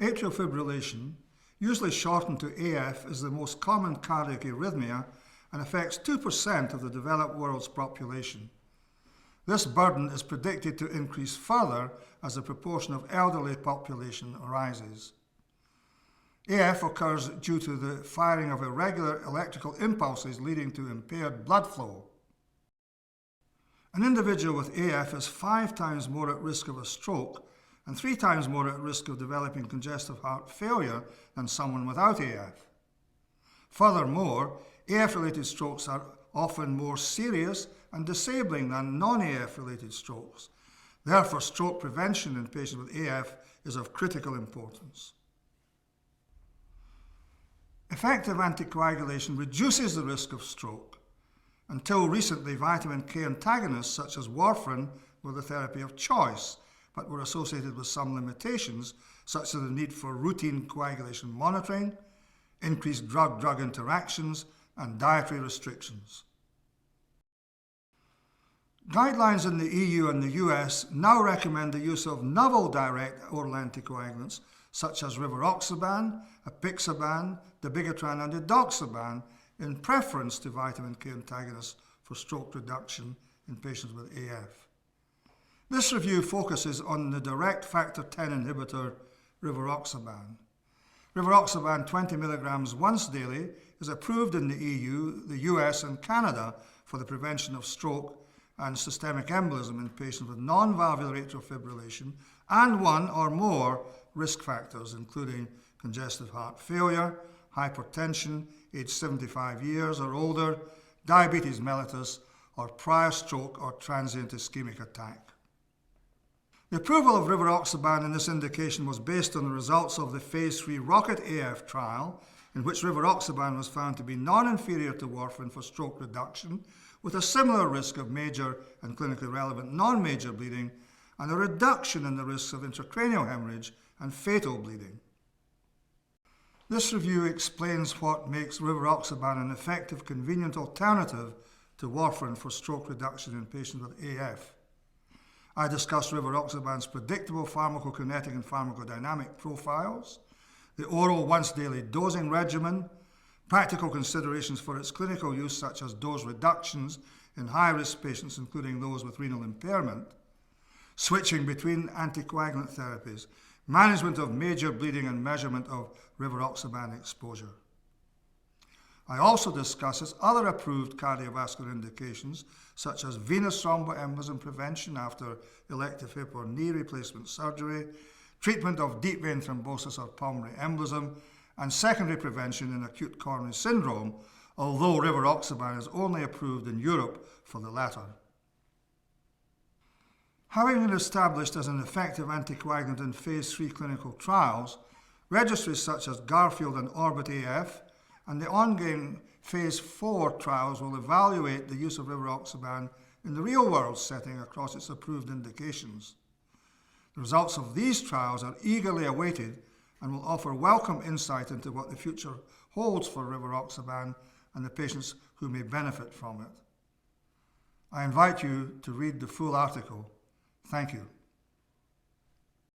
Atrial fibrillation, usually shortened to AF, is the most common cardiac arrhythmia and affects 2% of the developed world's population. This burden is predicted to increase further as the proportion of elderly population rises. AF occurs due to the firing of irregular electrical impulses leading to impaired blood flow. An individual with AF is 5 times more at risk of a stroke and 3 times more at risk of developing congestive heart failure than someone without AF. Furthermore, AF-related strokes are often more serious and disabling than non-AF-related strokes. Therefore, stroke prevention in patients with AF is of critical importance. Effective anticoagulation reduces the risk of stroke. Until recently, vitamin K antagonists such as warfarin were the therapy of choice, but were associated with some limitations, such as the need for routine coagulation monitoring, increased drug-drug interactions, and dietary restrictions. Guidelines in the EU and the US now recommend the use of novel direct oral anticoagulants such as Rivaroxaban, apixaban, dabigatran, and edoxaban in preference to vitamin K antagonists for stroke reduction in patients with AF. This review focuses on the direct factor X inhibitor Rivaroxaban. Rivaroxaban 20 mg once daily is approved in the EU, the US, and Canada for the prevention of stroke and systemic embolism in patients with nonvalvular atrial fibrillation and one or more risk factors, including congestive heart failure, hypertension, age 75 years or older, diabetes mellitus, or prior stroke or transient ischemic attack. The approval of Rivaroxaban in this indication was based on the results of the phase 3 ROCKET AF trial, in which Rivaroxaban was found to be non-inferior to warfarin for stroke reduction, with a similar risk of major and clinically relevant non-major bleeding, and a reduction in the risks of intracranial hemorrhage and fatal bleeding. This review explains what makes Rivaroxaban an effective, convenient alternative to warfarin for stroke reduction in patients with AF. I discussed Rivaroxaban's predictable pharmacokinetic and pharmacodynamic profiles, the oral once-daily dosing regimen, practical considerations for its clinical use such as dose reductions in high-risk patients including those with renal impairment, switching between anticoagulant therapies, management of major bleeding and measurement of Rivaroxaban exposure. I also discuss its other approved cardiovascular indications such as venous thromboembolism prevention after elective hip or knee replacement surgery, treatment of deep vein thrombosis or pulmonary embolism, and secondary prevention in acute coronary syndrome, although Rivaroxaban is only approved in Europe for the latter. Having been established as an effective anticoagulant in phase 3 clinical trials, registries such as Garfield and Orbit AF and the ongoing phase 4 trials will evaluate the use of Rivaroxaban in the real-world setting across its approved indications. The results of these trials are eagerly awaited and will offer welcome insight into what the future holds for Rivaroxaban and the patients who may benefit from it. I invite you to read the full article. Thank you.